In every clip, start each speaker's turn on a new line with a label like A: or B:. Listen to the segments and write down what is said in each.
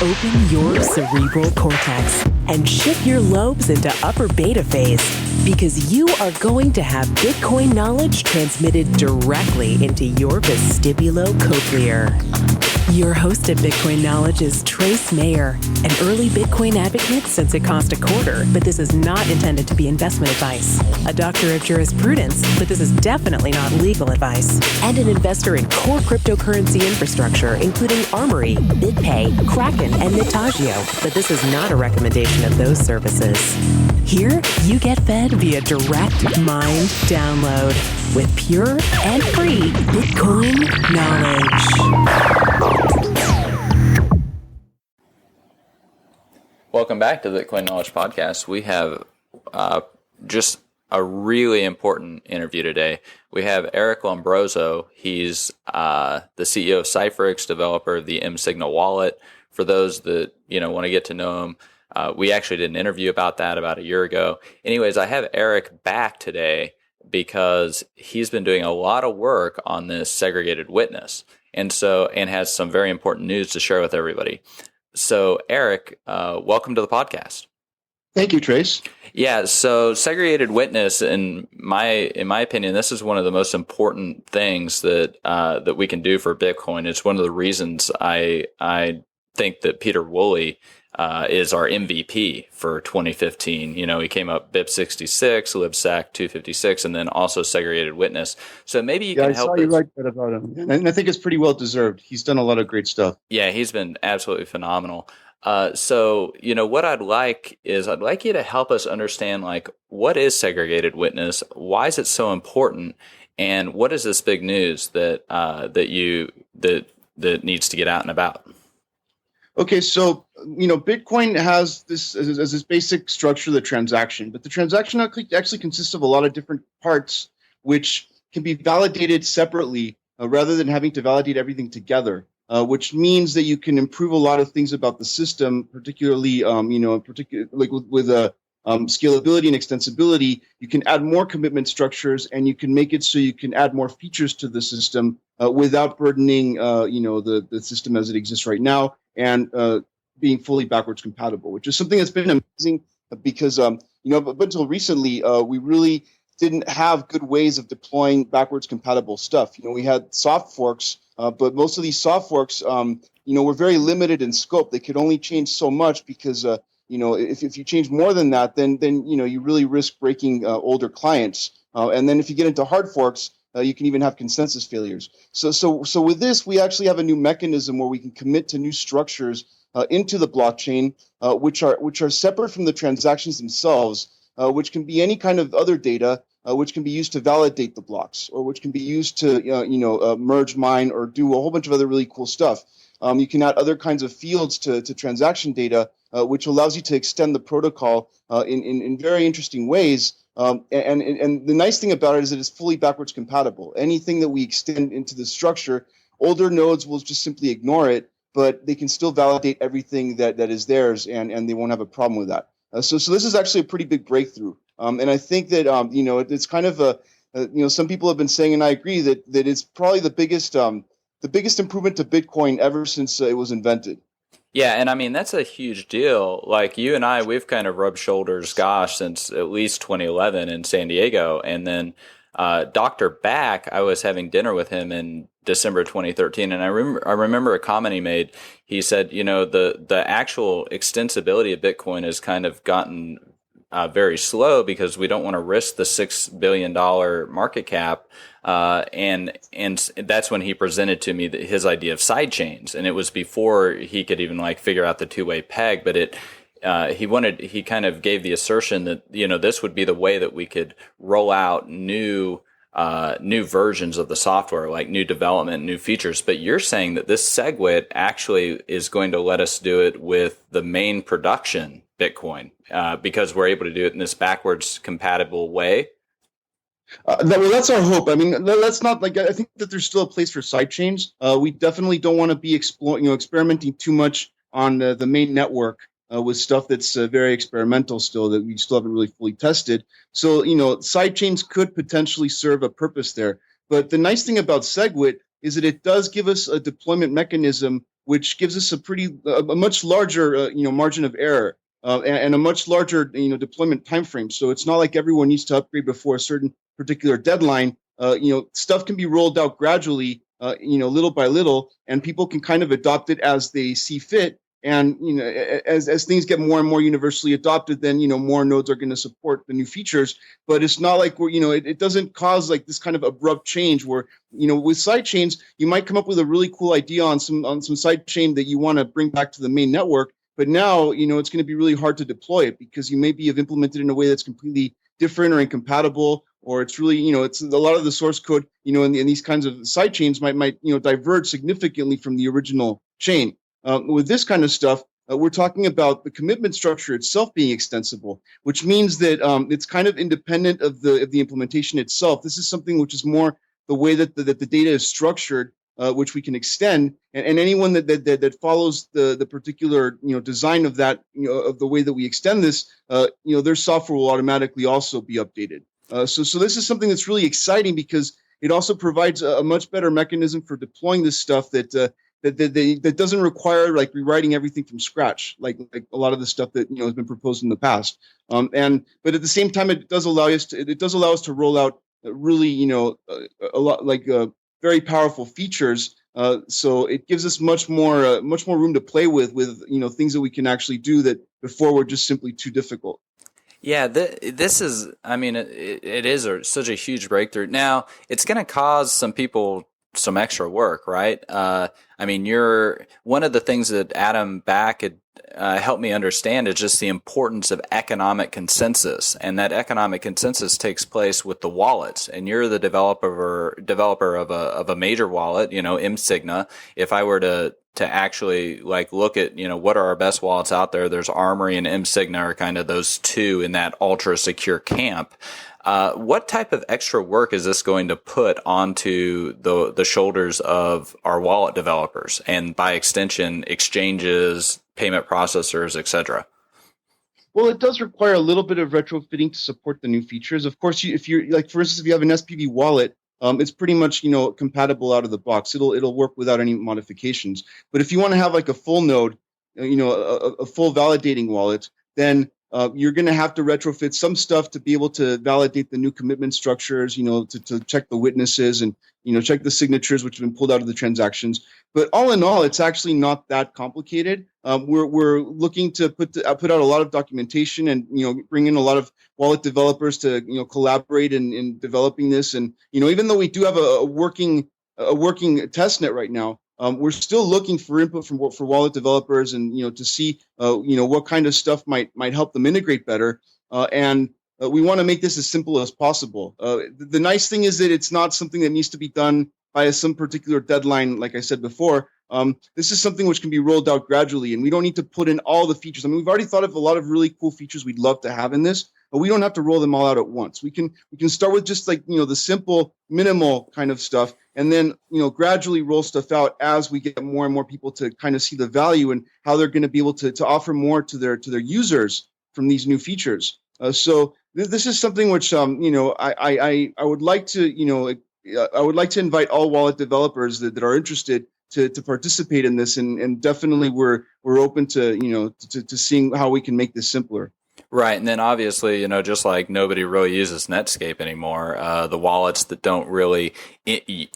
A: Open your cerebral cortex and shift your lobes into upper beta phase, because you are going to have Bitcoin knowledge transmitted directly into your vestibulocochlear. Your host of Bitcoin Knowledge is Trace Mayer, an early Bitcoin advocate since it cost $0.25, but this is not intended to be investment advice. A doctor of jurisprudence, but this is definitely not legal advice. And an investor in core cryptocurrency infrastructure, including Armory, BitPay, Kraken, and Nitagio, but this is not a recommendation of those services. Here, you get fed via direct mind download with pure and free Bitcoin knowledge.
B: Welcome back to the Bitcoin Knowledge Podcast. We have just a really important interview today. We have Eric Lombrozo. He's the CEO of Ciphrex, developer of the M-Signal wallet. For those that want to get to know him, we actually did an interview about that about a year ago. Anyways, I have Eric back today because he's been doing a lot of work on this segregated witness, and has some very important news to share with everybody. So, Eric, welcome to the podcast.
C: Thank you, Trace.
B: Yeah, so segregated witness, in my opinion, this is one of the most important things that we can do for Bitcoin. It's one of the reasons I think that Peter Woolley is our MVP for 2015. He came up BIP 66, LibSac 256, and then also segregated witness. So maybe you can help us.
C: I saw you write that about him, and I think it's pretty well deserved. He's done a lot of great stuff.
B: Yeah, he's been absolutely phenomenal. So what I'd like you to help us understand, what is segregated witness? Why is it so important? And what is this big news that needs to get out and about?
C: Okay, so Bitcoin has this as this basic structure, the transaction, but the transaction actually consists of a lot of different parts, which can be validated separately rather than having to validate everything together. Which means that you can improve a lot of things about the system, particularly, with scalability and extensibility. You can add more commitment structures, and you can make it so you can add more features to the system without burdening, the system as it exists right now, and being fully backwards compatible, which is something that's been amazing because, up until recently, we really didn't have good ways of deploying backwards compatible stuff. We had soft forks. But most of these soft forks, were very limited in scope. They could only change so much because, if you change more than that, then you really risk breaking older clients. And then if you get into hard forks, you can even have consensus failures. So with this, we actually have a new mechanism where we can commit to new structures into the blockchain, which are separate from the transactions themselves, which can be any kind of other data. Which can be used to validate the blocks, or which can be used to, merge mine or do a whole bunch of other really cool stuff. You can add other kinds of fields to transaction data, which allows you to extend the protocol in very interesting ways. And the nice thing about it is that it's fully backwards compatible. Anything that we extend into the structure, older nodes will just simply ignore it, but they can still validate everything that is theirs, and they won't have a problem with that. So this is actually a pretty big breakthrough. And I think that, it's kind of some people have been saying, and I agree, that it's probably the biggest improvement to Bitcoin ever since it was invented.
B: Yeah, and I mean, that's a huge deal. Like you and I, we've kind of rubbed shoulders, since at least 2011 in San Diego. And then Dr. Back, I was having dinner with him in December 2013, and I remember a comment he made. He said, the actual extensibility of Bitcoin has kind of gotten very slow because we don't want to risk the $6 billion market cap. And that's when he presented to me his idea of sidechains. And it was before he could even figure out the two-way peg, but he kind of gave the assertion that, this would be the way that we could roll out new versions of the software, like new development, new features. But you're saying that this SegWit actually is going to let us do it with the main production Bitcoin, because we're able to do it in this backwards compatible way.
C: That's our hope. I mean, let's not I think that there's still a place for sidechains. We definitely don't want to be experimenting too much on the main network with stuff that's very experimental still, that we still haven't really fully tested. So, sidechains could potentially serve a purpose there. But the nice thing about SegWit is that it does give us a deployment mechanism which gives us a much larger margin of error and a much larger deployment time frame. So it's not like everyone needs to upgrade before a certain particular deadline. Stuff can be rolled out gradually, little by little, and people can kind of adopt it as they see fit. And as things get more and more universally adopted, then more nodes are going to support the new features. But it's not like it doesn't cause like this kind of abrupt change where with side chains you might come up with a really cool idea on some side chain that you want to bring back to the main network. But now it's going to be really hard to deploy it because you maybe have implemented in a way that's completely different or incompatible, or it's really it's a lot of the source code in these kinds of side chains might diverge significantly from the original chain. With this kind of stuff, we're talking about the commitment structure itself being extensible, which means that it's kind of independent of the implementation itself. This is something which is more the way that the data is structured, which we can extend, and anyone that follows the particular design of that of the way that we extend this, their software will automatically also be updated. So this is something that's really exciting because it also provides a much better mechanism for deploying this stuff that doesn't require like rewriting everything from scratch, like a lot of the stuff that has been proposed in the past. But at the same time, it does allow us to roll out really a lot like very powerful features. So it gives us much more room to play with things that we can actually do that before were just simply too difficult.
B: Yeah, this is, I mean, it is such a huge breakthrough. Now, it's going to cause some people some extra work, right? I mean, one of the things that Adam Back had helped me understand is just the importance of economic consensus, and that economic consensus takes place with the wallets. And you're the developer of a major wallet, mSigna. If I were to actually like look at what are our best wallets out there, there's Armory and mSigna are kind of those two in that ultra secure camp. What type of extra work is this going to put onto the shoulders of our wallet developers and by extension exchanges, payment processors, etc.?
C: Well, it does require a little bit of retrofitting to support the new features. Of course, if you're like, for instance, if you have an SPV wallet, it's pretty much compatible out of the box. It'll work without any modifications. But if you want to have like a full node, a full validating wallet, then you're going to have to retrofit some stuff to be able to validate the new commitment structures, to check the witnesses and, check the signatures which have been pulled out of the transactions. But all in all, it's actually not that complicated. We're looking to put out a lot of documentation and, bring in a lot of wallet developers to, collaborate in developing this. And, even though we do have a working testnet right now, we're still looking for input for wallet developers and to see what kind of stuff might help them integrate better, and we want to make this as simple as possible. The nice thing is that it's not something that needs to be done by some particular deadline. Like I said before, this is something which can be rolled out gradually, and we don't need to put in all the features. I mean, we've already thought of a lot of really cool features we'd love to have in this, but we don't have to roll them all out at once. We can start with just like the simple minimal kind of stuff, and then gradually roll stuff out as we get more and more people to kind of see the value and how they're going to be able to offer more to their users from these new features. So this is something which I would like to I would like to invite all wallet developers that are interested to participate in this, and definitely we're open to to seeing how we can make this simpler.
B: Right, and then obviously, just like nobody really uses Netscape anymore, the wallets that don't really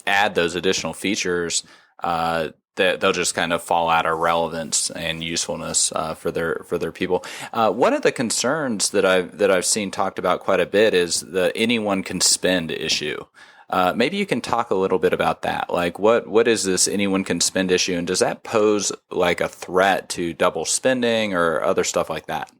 B: add those additional features, they'll just kind of fall out of relevance and usefulness for their people. One of the concerns that I've seen talked about quite a bit is the anyone can spend issue. Maybe you can talk a little bit about that. Like, what is this anyone can spend issue, and does that pose like a threat to double spending or other stuff like that?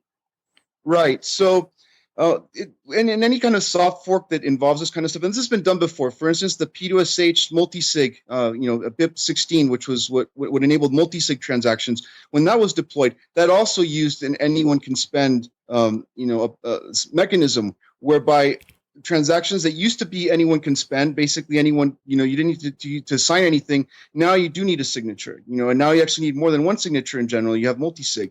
B: Right.
C: So, in any kind of soft fork that involves this kind of stuff, and this has been done before. For instance, the P2SH multisig, a BIP16, which was what enabled multisig transactions. When that was deployed, that also used an anyone can spend, mechanism whereby transactions that used to be anyone can spend, basically anyone, you didn't need to sign anything. Now you do need a signature, and now you actually need more than one signature in general. You have multisig.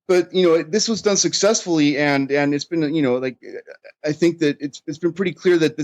C: But this was done successfully, and it's been I think that it's been pretty clear that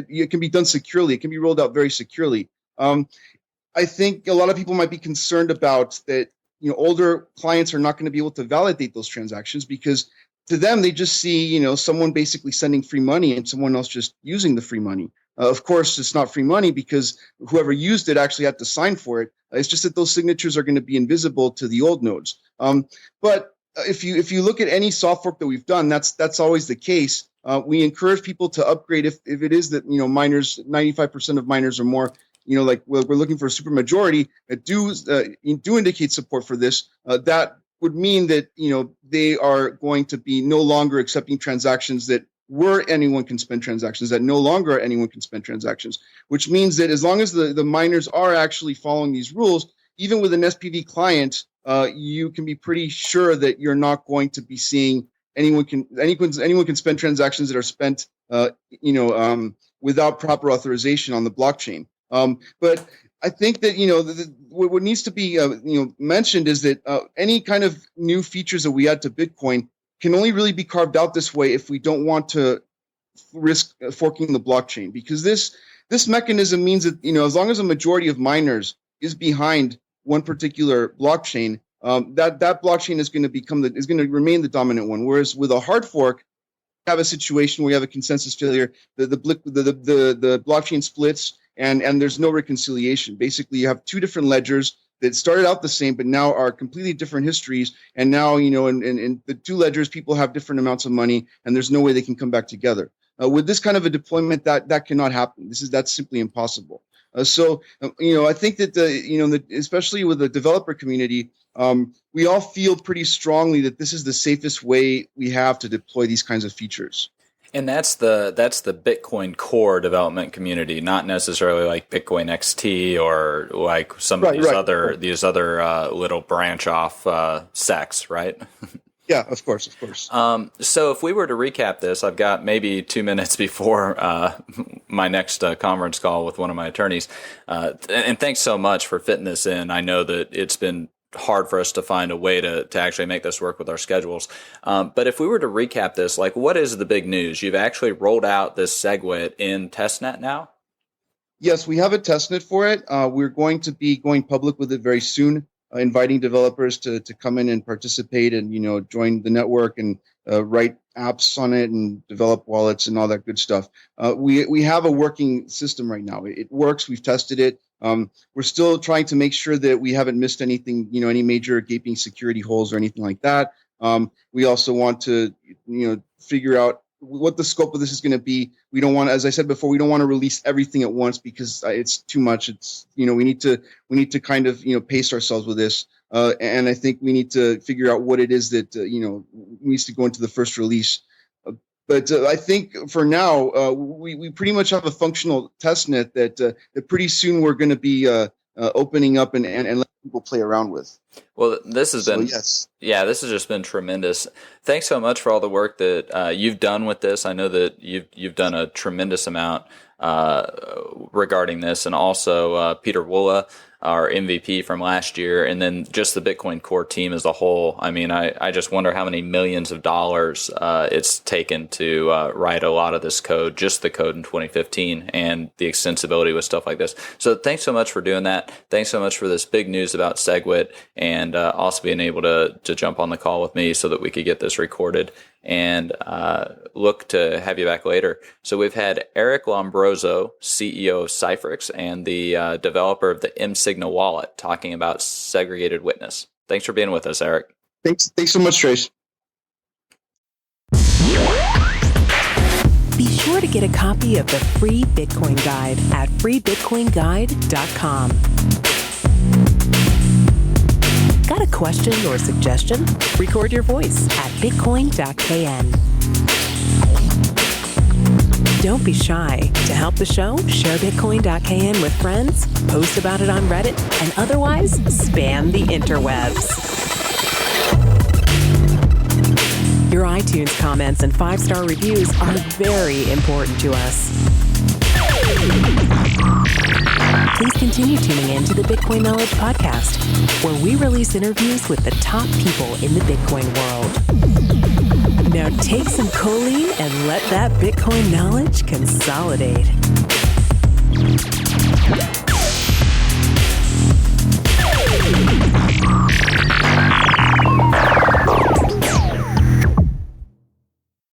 C: it can be done securely. It can be rolled out very securely. I think a lot of people might be concerned about that. Older clients are not going to be able to validate those transactions because to them, they just see, someone basically sending free money and someone else just using the free money. Of course, it's not free money because whoever used it actually had to sign for it. It's just that those signatures are going to be invisible to the old nodes. But if you look at any soft fork that we've done, that's always the case. We encourage people to upgrade if it is that miners, 95% of miners or more, like we're looking for a super majority that do indicate support for this. That would mean that they are going to be no longer accepting transactions that were anyone can spend transactions, that no longer anyone can spend transactions, which means that as long as the miners are actually following these rules, even with an SPV client, you can be pretty sure that you're not going to be seeing anyone can spend transactions that are spent without proper authorization on the blockchain. But I think that what needs to be mentioned is that any kind of new features that we add to Bitcoin can only really be carved out this way if we don't want to risk forking the blockchain, because this mechanism means that as long as a majority of miners is behind one particular blockchain, that blockchain is going to remain the dominant one. Whereas with a hard fork, you have a situation where you have a consensus failure, the blockchain splits, and there's no reconciliation. Basically, you have two different ledgers that started out the same, but now are completely different histories. And now, in the two ledgers, people have different amounts of money, and there's no way they can come back together. With this kind of a deployment, that cannot happen. That's simply impossible. So I think that especially with the developer community, we all feel pretty strongly that this is the safest way we have to deploy these kinds of features.
B: And that's the Bitcoin core development community, not necessarily like Bitcoin XT or like some of these other little branch off sects, right?
C: Yeah, of course.
B: So if we were to recap this, I've got maybe 2 minutes before my next conference call with one of my attorneys. And thanks so much for fitting this in. I know that it's been hard for us to find a way to actually make this work with our schedules. But if we were to recap this, like, what is the big news? You've actually rolled out this SegWit in testnet now?
C: Yes, we have a testnet for it. We're going to be going public with it very soon, inviting developers to come in and participate and, join the network and write apps on it and develop wallets and all that good stuff. We have a working system right now. It works. We've tested it. We're still trying to make sure that we haven't missed anything, any major gaping security holes or anything like that. We also want to, figure out what the scope of this is going to be. We don't want, as I said before, we don't want to release everything at once because it's too much. It's, we need to kind of, pace ourselves with this. And I think we need to figure out what it is that, needs to go into the first release. But I think for now, we pretty much have a functional testnet that pretty soon we're going to be opening up and let people play around with.
B: Well, this has been, this has just been tremendous. Thanks so much for all the work that you've done with this. I know that you've done a tremendous amount regarding this, and also Peter Woola, our MVP from last year, and then just the Bitcoin core team as a whole. I mean, I just wonder how many millions of dollars it's taken to write a lot of this code, just the code in 2015, and the extensibility with stuff like this. So thanks so much for doing that. Thanks so much for this big news about SegWit, and also being able to jump on the call with me so that we could get this recorded, and look to have you back later. So we've had Eric Lombrozo, CEO of Ciphrex and the developer of the mSigna wallet, talking about Segregated Witness. Thanks for being with us, Eric.
C: Thanks so much, Trace.
A: Be sure to get a copy of the free Bitcoin Guide at freebitcoinguide.com. Got a question or suggestion? Record your voice at bitcoin.kn. Don't be shy. To help the show, share bitcoin.kn with friends, post about it on Reddit, and otherwise spam the interwebs. Your iTunes comments and 5-star reviews are very important to us. Please continue tuning in to the Bitcoin Knowledge Podcast, where we release interviews with the top people in the Bitcoin world. Now take some choline and let that Bitcoin knowledge consolidate.